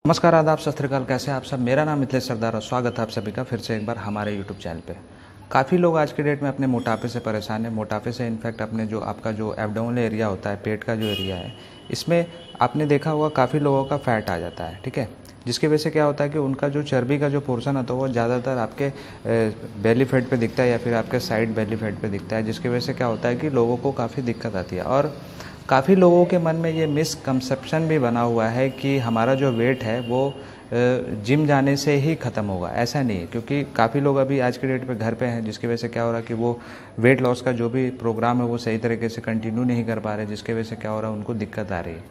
नमस्कार, आदाब, सत श्री अकाल। कैसे हैं आप सब? मेरा नाम मिथिलेश सरदार और स्वागत है आप सभी का फिर से एक बार हमारे यूट्यूब चैनल पे। काफ़ी लोग आज के डेट में अपने मोटापे से परेशान हैं। मोटापे से इनफैक्ट अपने जो आपका जो एब्डोमिनल एरिया होता है, पेट का जो एरिया है, इसमें आपने देखा होगा काफ़ी लोगों का फैट आ जाता है, ठीक है। जिसकी वजह से क्या होता है कि उनका जो चर्बी का जो पोर्शन होता है वो ज़्यादातर आपके बेली फैट पे दिखता है या फिर आपके साइड बेली फैट पे दिखता है, जिसकी वजह से क्या होता है कि लोगों को काफ़ी दिक्कत आती है। और काफ़ी लोगों के मन में ये मिसकंसेप्शन भी बना हुआ है कि हमारा जो वेट है वो जिम जाने से ही ख़त्म होगा। ऐसा नहीं है, क्योंकि काफ़ी लोग अभी आज के डेट पे घर पे हैं, जिसकी वजह से क्या हो रहा है कि वो वेट लॉस का जो भी प्रोग्राम है वो सही तरीके से कंटिन्यू नहीं कर पा रहे, जिसकी वजह से क्या हो रहा है उनको दिक्कत आ रही है।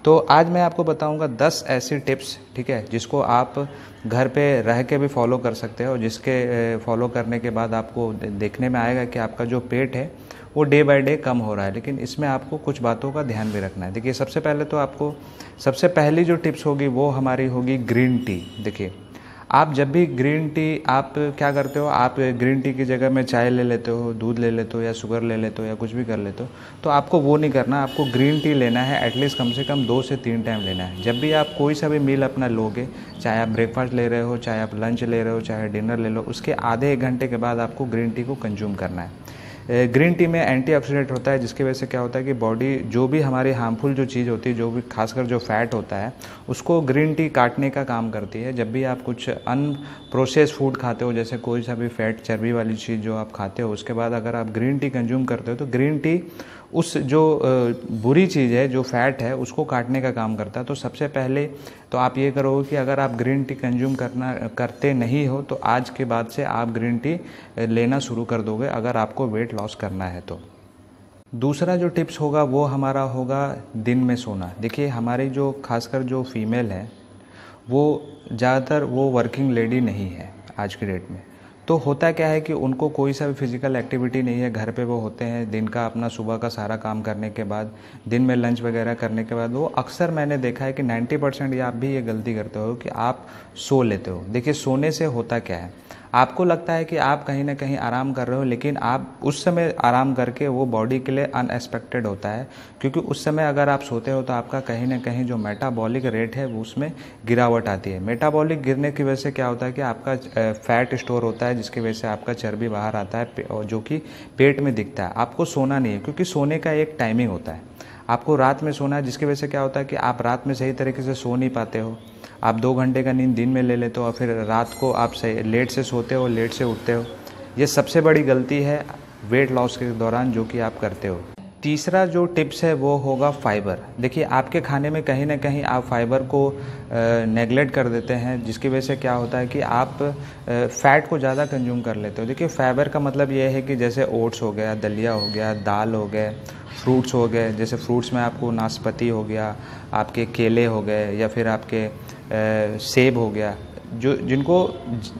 तो आज मैं आपको बताऊंगा 10 ऐसी टिप्स, ठीक है, जिसको आप घर पे रह के भी फॉलो कर सकते हो और जिसके फॉलो करने के बाद आपको देखने में आएगा कि आपका जो पेट है वो डे बाय डे कम हो रहा है। लेकिन इसमें आपको कुछ बातों का ध्यान भी रखना है। देखिए, सबसे पहले तो आपको सबसे पहली जो टिप्स होगी वो हमारी होगी ग्रीन टी। देखिए, आप जब भी ग्रीन टी आप क्या करते हो, आप ग्रीन टी की जगह में चाय ले लेते हो, दूध ले लेते हो या शुगर ले लेते हो या कुछ भी कर लेते हो, तो आपको वो नहीं करना। आपको ग्रीन टी लेना है एटलीस्ट कम से कम 2 से 3 टाइम लेना है। जब भी आप कोई सा भी मील अपना लोगे, चाहे आप ब्रेकफास्ट ले रहे हो, चाहे आप लंच ले रहे हो, चाहे डिनर ले लो, उसके आधे 1 घंटे के बाद आपको ग्रीन टी को कंज्यूम करना है। ग्रीन टी में एंटीऑक्सीडेंट होता है, जिसकी वजह से क्या होता है कि बॉडी जो भी हमारी हार्मफुल जो चीज़ होती है, जो भी खासकर जो फैट होता है, उसको ग्रीन टी काटने का काम करती है। जब भी आप कुछ अनप्रोसेस्ड फूड खाते हो, जैसे कोई सा भी फैट चर्बी वाली चीज़ जो आप खाते हो, उसके बाद अगर आप ग्रीन टी कंज्यूम करते हो तो ग्रीन टी उस जो बुरी चीज़ है, जो फैट है, उसको काटने का काम करता है। तो सबसे पहले तो आप ये करोगे कि अगर आप ग्रीन टी कंज्यूम करते नहीं हो तो आज के बाद से आप ग्रीन टी लेना शुरू कर दोगे, अगर आपको वेट लॉस करना है तो। दूसरा जो टिप्स होगा वो हमारा होगा दिन में सोना। देखिए, हमारी जो खासकर जो फीमेल है वो ज़्यादातर वो वर्किंग लेडी नहीं है आज की डेट में। तो होता क्या है कि उनको कोई सा भी फिजिकल एक्टिविटी नहीं है, घर पे वो होते हैं, दिन का अपना सुबह का सारा काम करने के बाद, दिन में लंच वगैरह करने के बाद वो अक्सर मैंने देखा है कि 90% या आप भी ये गलती करते हो कि आप सो लेते हो। देखिए, सोने से होता क्या है, आपको लगता है कि आप कहीं ना कहीं आराम कर रहे हो, लेकिन आप उस समय आराम करके वो बॉडी के लिए अनएक्सपेक्टेड होता है, क्योंकि उस समय अगर आप सोते हो तो आपका कहीं ना कहीं जो मेटाबॉलिक रेट है वो उसमें गिरावट आती है। मेटाबॉलिक गिरने की वजह से क्या होता है कि आपका फैट स्टोर होता है, जिसकी वजह से आपका चर्बी बाहर आता है और जो कि पेट में दिखता है। आपको सोना नहीं है, क्योंकि सोने का एक टाइमिंग होता है। आपको रात में सोना है, जिसकी वजह से क्या होता है कि आप रात में सही तरीके से सो नहीं पाते हो। आप 2 घंटे का नींद दिन में ले लेते हो और फिर रात को आप सही लेट से सोते हो, लेट से उठते हो। ये सबसे बड़ी गलती है वेट लॉस के दौरान जो कि आप करते हो। तीसरा जो टिप्स है वो होगा फाइबर। देखिए, आपके खाने में कहीं ना कहीं आप फाइबर को नेगलेक्ट कर देते हैं, जिसकी वजह से क्या होता है कि आप फैट को ज़्यादा कंज्यूम कर लेते हो। देखिए, फाइबर का मतलब ये है कि जैसे ओट्स हो गया, दलिया हो गया, दाल हो गए, फ्रूट्स हो गए। जैसे फ्रूट्स में आपको नाशपाती हो गया, आपके केले हो गए, या फिर आपके सेब हो गया। जो जिनको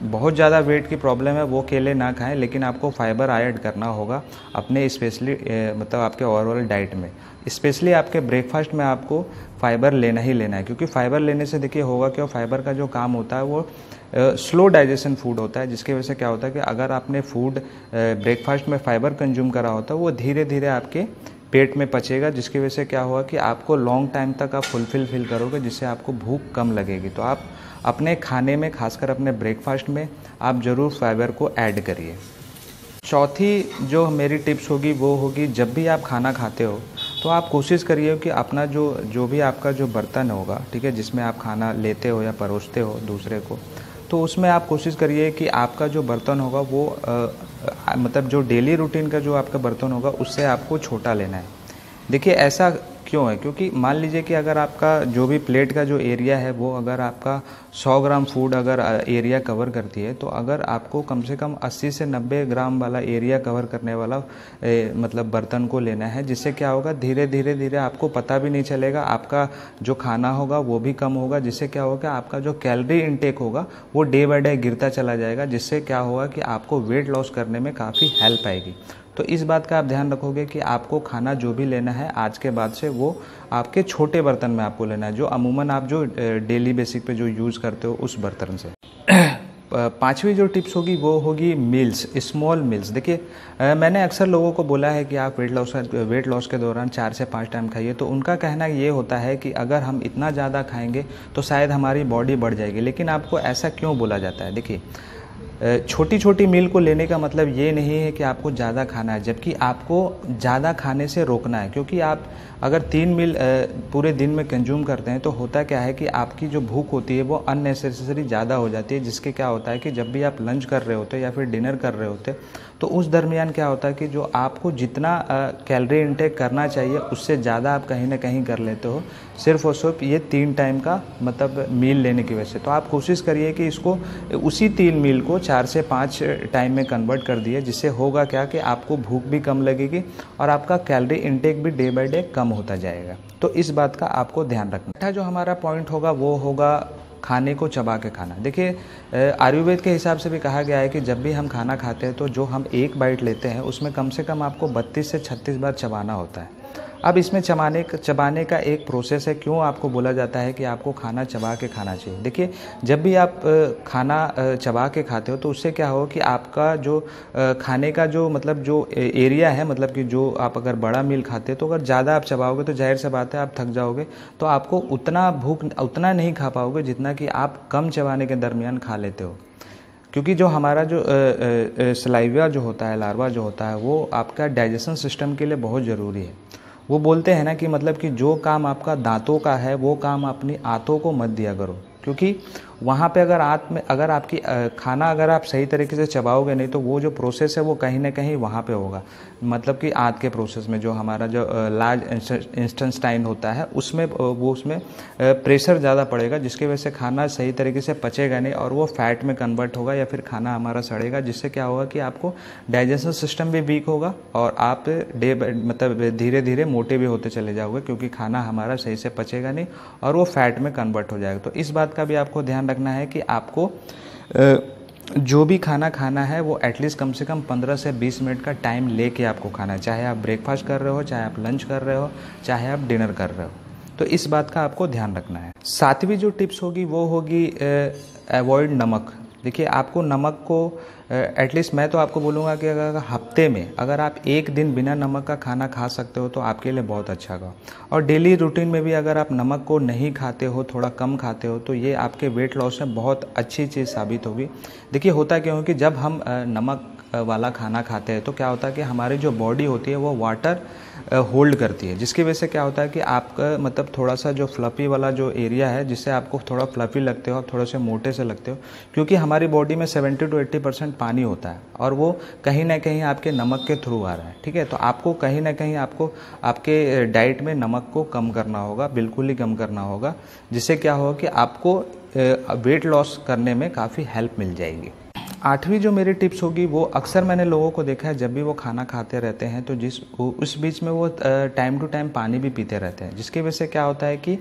बहुत ज़्यादा वेट की प्रॉब्लम है वो केले ना खाएं, लेकिन आपको फाइबर ऐड करना होगा अपने स्पेशली मतलब आपके ओवरऑल डाइट में। स्पेशली आपके ब्रेकफास्ट में आपको फाइबर लेना ही लेना है, क्योंकि फाइबर लेने से देखिए होगा क्या, फाइबर का जो काम होता है वो स्लो डाइजेशन फूड होता है, जिसकी वजह से क्या होता है कि अगर आपने फूड ब्रेकफास्ट में फाइबर कंज्यूम करा होता है वो धीरे धीरे आपके पेट में पचेगा, जिसकी वजह से क्या होगा कि आपको लॉन्ग टाइम तक आप फुलफिल फील करोगे, जिससे आपको भूख कम लगेगी। तो आप अपने खाने में, खासकर अपने ब्रेकफास्ट में, आप ज़रूर फाइबर को ऐड करिए। चौथी जो मेरी टिप्स होगी वो होगी, जब भी आप खाना खाते हो तो आप कोशिश करिए कि अपना जो भी आपका जो बर्तन होगा, ठीक है, जिसमें आप खाना लेते हो या परोसते हो दूसरे को, तो उसमें आप कोशिश करिए कि आपका जो बर्तन होगा वो मतलब जो डेली रूटीन का जो आपका बर्तन होगा उससे आपको छोटा लेना है। देखिए, ऐसा क्यों है, क्योंकि मान लीजिए कि अगर आपका जो भी प्लेट का जो एरिया है वो अगर आपका 100 ग्राम फूड अगर एरिया कवर करती है, तो अगर आपको कम से कम 80 से 90 ग्राम वाला एरिया कवर करने वाला मतलब बर्तन को लेना है, जिससे क्या होगा, धीरे धीरे धीरे आपको पता भी नहीं चलेगा, आपका जो खाना होगा वो भी कम होगा, जिससे क्या होगा, आपका जो कैलोरी इनटेक होगा वो डे बाय डे गिरता चला जाएगा, जिससे क्या होगा कि आपको वेट लॉस करने में काफ़ी हेल्प आएगी। तो इस बात का आप ध्यान रखोगे कि आपको खाना जो भी लेना है आज के बाद से वो आपके छोटे बर्तन में आपको लेना है, जो अमूमन आप जो डेली बेसिक पे जो यूज़ करते हो उस बर्तन से। पांचवी जो टिप्स होगी वो होगी मील्स, स्मॉल मील्स। देखिए मैंने अक्सर लोगों को बोला है कि आप वेट लॉस के दौरान 4 से 5 टाइम खाइए, तो उनका कहना ये होता है कि अगर हम इतना ज़्यादा खाएंगे तो शायद हमारी बॉडी बढ़ जाएगी। लेकिन आपको ऐसा क्यों बोला जाता है? देखिए छोटी छोटी मील को लेने का मतलब ये नहीं है कि आपको ज़्यादा खाना है, जबकि आपको ज़्यादा खाने से रोकना है। क्योंकि आप अगर 3 मील पूरे दिन में कंज्यूम करते हैं तो होता क्या है कि आपकी जो भूख होती है वो अननेसेसरी ज़्यादा हो जाती है, जिसके क्या होता है कि जब भी आप लंच कर रहे होते या फिर डिनर कर रहे होते तो उस दरमियान क्या होता है कि जो आपको जितना कैलोरी इंटेक करना चाहिए उससे ज़्यादा आप कहीं ना कहीं कर लेते हो, सिर्फ और सिर्फ ये 3 टाइम का मतलब मील लेने की वजह से। तो आप कोशिश करिए कि इसको उसी 3 मील को 4 से 5 टाइम में कन्वर्ट कर दिए, जिससे होगा क्या कि आपको भूख भी कम लगेगी और आपका कैलोरी इंटेक भी डे बाय डे कम होता जाएगा। तो इस बात का आपको ध्यान रखना। छठा जो हमारा पॉइंट होगा वो होगा खाने को चबा के खाना। देखिए आयुर्वेद के हिसाब से भी कहा गया है कि जब भी हम खाना खाते हैं तो जो हम एक बाइट लेते हैं उसमें कम से कम आपको 32 से 36 बार चबाना होता है। अब इसमें चबाने का एक प्रोसेस है। क्यों आपको बोला जाता है कि आपको खाना चबा के खाना चाहिए? देखिए जब भी आप खाना चबा के खाते हो तो उससे क्या हो कि आपका जो खाने का जो मतलब जो एरिया है, मतलब कि जो आप अगर बड़ा मील खाते हो तो अगर ज़्यादा आप चबाओगे तो जाहिर सी बात है आप थक जाओगे, तो आपको उतना नहीं खा पाओगे जितना कि आप कम चबाने के दरमियान खा लेते हो। क्योंकि जो हमारा जो सलाइवा जो होता है, लार्वा जो होता है, वो आपका डाइजेशन सिस्टम के लिए बहुत ज़रूरी है। वो बोलते हैं ना कि मतलब कि जो काम आपका दांतों का है वो काम अपनी आंतों को मत दिया करो, क्योंकि वहाँ पे अगर आपकी खाना अगर आप सही तरीके से चबाओगे नहीं तो वो जो प्रोसेस है वो कहीं ना कहीं वहाँ पे होगा। मतलब कि आंत के प्रोसेस में जो हमारा जो लार्ज इंटेस्टाइन होता है उसमें प्रेशर ज़्यादा पड़ेगा, जिसकी वजह से खाना सही तरीके से पचेगा नहीं और वो फैट में कन्वर्ट होगा या फिर खाना हमारा सड़ेगा, जिससे क्या होगा कि आपको डाइजेशन सिस्टम भी वीक होगा और आप मतलब धीरे धीरे मोटे भी होते चले जाओगे, क्योंकि खाना हमारा सही से पचेगा नहीं और वो फैट में कन्वर्ट हो जाएगा। तो इस बात का भी आपको ध्यान रखना है कि आपको जो भी खाना खाना है वो एटलीस्ट कम से कम 15 से 20 मिनट का टाइम लेके आपको खाना है। चाहे आप ब्रेकफास्ट कर रहे हो, चाहे आप लंच कर रहे हो, चाहे आप डिनर कर रहे हो। तो इस बात का आपको ध्यान रखना है। सातवीं जो टिप्स होगी वो होगी अवॉइड नमक। देखिए आपको नमक को एटलीस्ट मैं तो आपको बोलूँगा कि अगर हफ्ते में अगर आप एक दिन बिना नमक का खाना खा सकते हो तो आपके लिए बहुत अच्छा होगा। और डेली रूटीन में भी अगर आप नमक को नहीं खाते हो, थोड़ा कम खाते हो, तो ये आपके वेट लॉस में बहुत अच्छी चीज़ साबित होगी। देखिए होता क्यों है कि जब हम नमक वाला खाना खाते हैं तो क्या होता है कि हमारी जो बॉडी होती है वो वाटर होल्ड करती है, जिसकी वजह से क्या होता है कि आपका मतलब थोड़ा सा जो फ्लफी वाला जो एरिया है, जिससे आपको थोड़ा फ्लफी लगते हो, आप थोड़े से मोटे से लगते हो, क्योंकि हमारी बॉडी में 70 to 80% पानी होता है और वो कहीं ना कहीं आपके नमक के थ्रू आ रहा है। ठीक है, तो आपको कहीं ना कहीं आपको आपके डाइट में नमक को कम करना होगा, बिल्कुल ही कम करना होगा, जिससे क्या होगा कि आपको वेट लॉस करने में काफ़ी हेल्प मिल जाएगी। आठवीं जो मेरी टिप्स होगी वो अक्सर मैंने लोगों को देखा है जब भी वो खाना खाते रहते हैं तो उस बीच में वो टाइम टू टाइम पानी भी पीते रहते हैं, जिसकी वजह से क्या होता है कि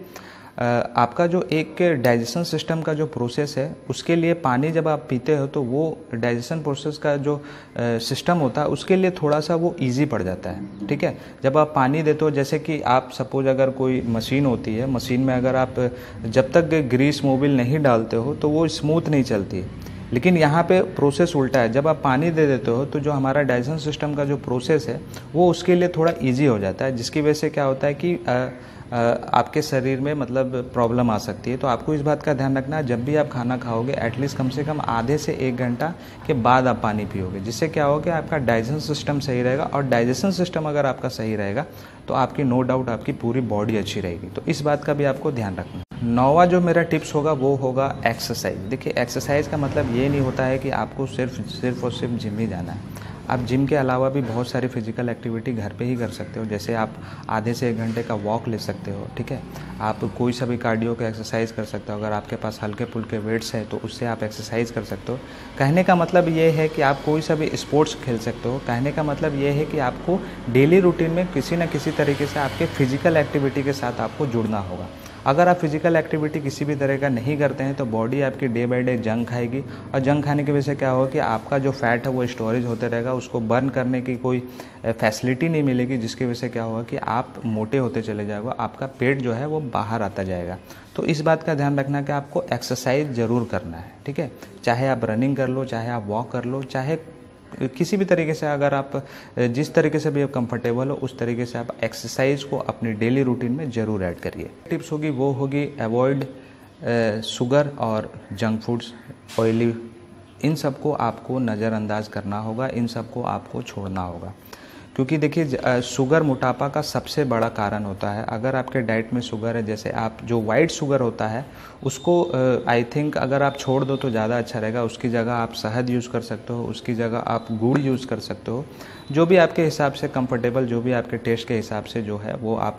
आपका जो एक डाइजेशन सिस्टम का जो प्रोसेस है उसके लिए पानी जब आप पीते हो तो वो डाइजेशन प्रोसेस का जो सिस्टम होता है उसके लिए थोड़ा सा वो इजी पड़ जाता है। ठीक है, जब आप पानी देते हो, जैसे कि आप सपोज अगर कोई मशीन होती है, मशीन में अगर आप जब तक ग्रीस मोबिल नहीं डालते हो तो वो स्मूथ नहीं चलती है, लेकिन यहाँ पे प्रोसेस उल्टा है। जब आप पानी दे देते हो तो जो हमारा डाइजेशन सिस्टम का जो प्रोसेस है वो उसके लिए थोड़ा इजी हो जाता है, जिसकी वजह से क्या होता है कि आपके शरीर में मतलब प्रॉब्लम आ सकती है। तो आपको इस बात का ध्यान रखना है, जब भी आप खाना खाओगे एटलीस्ट कम से कम आधे से 1 घंटा के बाद आप पानी पियोगे, जिससे क्या होगा कि आपका डाइजेशन सिस्टम सही रहेगा। और डाइजेशन सिस्टम अगर आपका सही रहेगा तो आपकी नो डाउट आपकी पूरी बॉडी अच्छी रहेगी। तो इस बात का भी आपको ध्यान रखना है। 9वां जो मेरा टिप्स होगा वो होगा एक्सरसाइज। देखिए एक्सरसाइज का मतलब ये नहीं होता है कि आपको सिर्फ और सिर्फ जिम ही जाना है। आप जिम के अलावा भी बहुत सारी फिजिकल एक्टिविटी घर पे ही कर सकते हो, जैसे आप आधे से 1 घंटे का वॉक ले सकते हो। ठीक है, आप कोई सा भी कार्डियो का एक्सरसाइज कर सकते हो। अगर आपके पास हल्के फुल्के वेट्स है तो उससे आप एक्सरसाइज कर सकते हो। कहने का मतलब ये है कि आप कोई सा भी स्पोर्ट्स खेल सकते हो। कहने का मतलब ये है कि आपको डेली रूटीन में किसी न किसी तरीके से आपके फिजिकल एक्टिविटी के साथ आपको जुड़ना होगा। अगर आप फिजिकल एक्टिविटी किसी भी तरह का नहीं करते हैं तो बॉडी आपकी डे बाय डे जंक खाएगी, और जंक खाने की वजह से क्या होगा कि आपका जो फैट है वो स्टोरेज होते रहेगा, उसको बर्न करने की कोई फैसिलिटी नहीं मिलेगी, जिसकी वजह से क्या होगा कि आप मोटे होते चले जाओगे, आपका पेट जो है वो बाहर आता जाएगा। तो इस बात का ध्यान रखना कि आपको एक्सरसाइज ज़रूर करना है, ठीक है। चाहे आप रनिंग कर लो, चाहे आप वॉक कर लो, चाहे किसी भी तरीके से, अगर आप जिस तरीके से भी आप कंफर्टेबल हो उस तरीके से आप एक्सरसाइज को अपनी डेली रूटीन में ज़रूर ऐड करिए। टिप्स होगी वो होगी अवॉइड शुगर और जंक फूड्स, ऑयली, इन सबको आपको नज़रअंदाज करना होगा, इन सबको आपको छोड़ना होगा, क्योंकि देखिए शुगर मोटापा का सबसे बड़ा कारण होता है। अगर आपके डाइट में शुगर है, जैसे आप जो वाइट शुगर होता है उसको आई थिंक अगर आप छोड़ दो तो ज़्यादा अच्छा रहेगा। उसकी जगह आप शहद यूज़ कर सकते हो, उसकी जगह आप गुड़ यूज़ कर सकते हो, जो भी आपके हिसाब से कंफर्टेबल, जो भी आपके टेस्ट के हिसाब से जो है वो आप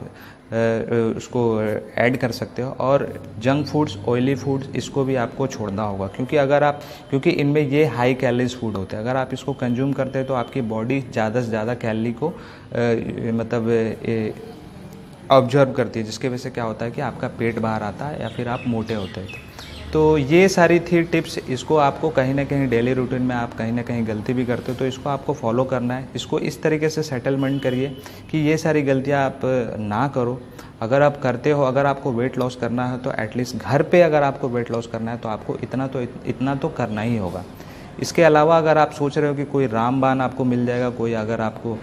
उसको ऐड कर सकते हो। और जंक फूड्स, ऑयली फूड्स, इसको भी आपको छोड़ना होगा, क्योंकि इनमें ये हाई कैलोरीज फूड होते हैं। अगर आप इसको कंज्यूम करते हैं तो आपकी बॉडी ज़्यादा से ज़्यादा कैलोरी को मतलब ऑब्जर्व करती है, जिसकी वजह से क्या होता है कि आपका पेट बाहर आता है या फिर आप मोटे होते हैं। तो ये सारी थी टिप्स, इसको आपको कहीं ना कहीं डेली रूटीन में आप कहीं ना कहीं गलती भी करते हो, तो इसको आपको फॉलो करना है। इसको इस तरीके से सेटलमेंट करिए कि ये सारी गलतियां आप ना करो। अगर आप करते हो, अगर आपको वेट लॉस करना है तो एटलीस्ट घर पे अगर आपको वेट लॉस करना है तो आपको इतना तो करना ही होगा। इसके अलावा अगर आप सोच रहे हो कि कोई रामबाण आपको मिल जाएगा, कोई अगर आपको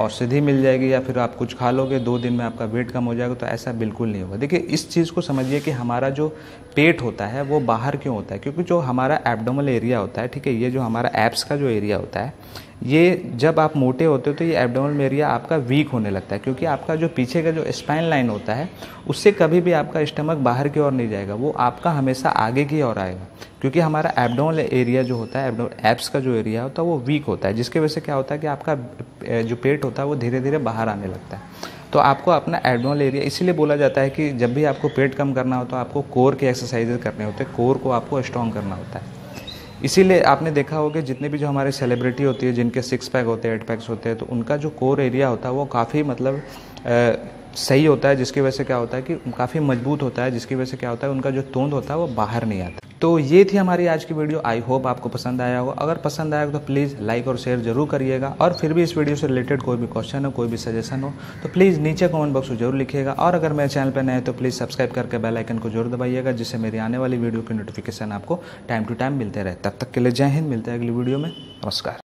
औषधि मिल जाएगी या फिर आप कुछ खा लोगे 2 दिन में आपका वेट कम हो जाएगा, तो ऐसा बिल्कुल नहीं होगा। देखिए इस चीज़ को समझिए कि हमारा जो पेट होता है वो बाहर क्यों होता है, क्योंकि जो हमारा एब्डोमिनल एरिया होता है, ठीक है, ये जो हमारा एब्स का जो एरिया होता है, ये जब आप मोटे होते हो तो ये एब्डोमिनल एरिया आपका वीक होने लगता है, क्योंकि आपका जो पीछे का जो स्पाइन लाइन होता है उससे कभी भी आपका स्टमक बाहर की ओर नहीं जाएगा, वो आपका हमेशा आगे की ओर आएगा, क्योंकि हमारा एब्डोमिनल एरिया जो होता है, एब्स का जो एरिया होता है वो वीक होता है, जिसकी वजह से क्या होता है कि आपका जो पेट होता है वो धीरे धीरे बाहर आने लगता है। तो आपको अपना एब्डोमिनल एरिया, इसीलिए बोला जाता है कि जब भी आपको पेट कम करना हो तो आपको कोर के एक्सरसाइजेज करने होते हैं, कोर को आपको स्ट्रॉन्ग करना होता है। इसीलिए आपने देखा होगा जितने भी जो हमारे सेलिब्रिटी होती है जिनके 6 पैक होते हैं, 8 पैक्स होते हैं, तो उनका जो कोर एरिया होता है वो काफ़ी मतलब सही होता है, जिसकी वजह से क्या होता है कि काफ़ी मजबूत होता है, जिसकी वजह से क्या होता है उनका जो तोंद होता है वो बाहर नहीं आता। तो ये थी हमारी आज की वीडियो। आई होप आपको पसंद आया होगा। अगर पसंद आया तो प्लीज़ लाइक और शेयर जरूर करिएगा, और फिर भी इस वीडियो से रिलेटेड कोई भी क्वेश्चन हो, कोई भी सजेशन हो तो प्लीज़ नीचे कमेंट बॉक्स में जरूर लिखिएगा। और अगर मेरे चैनल पर नए हैं तो प्लीज़ सब्सक्राइब करके बेल आइकन को जरूर दबाइएगा, जिससे मेरी आने वाली वीडियो की नोटिफिकेशन आपको टाइम टू टाइम मिलते रहे। तब तक के लिए जय हिंद, मिलते हैं अगली वीडियो में। नमस्कार।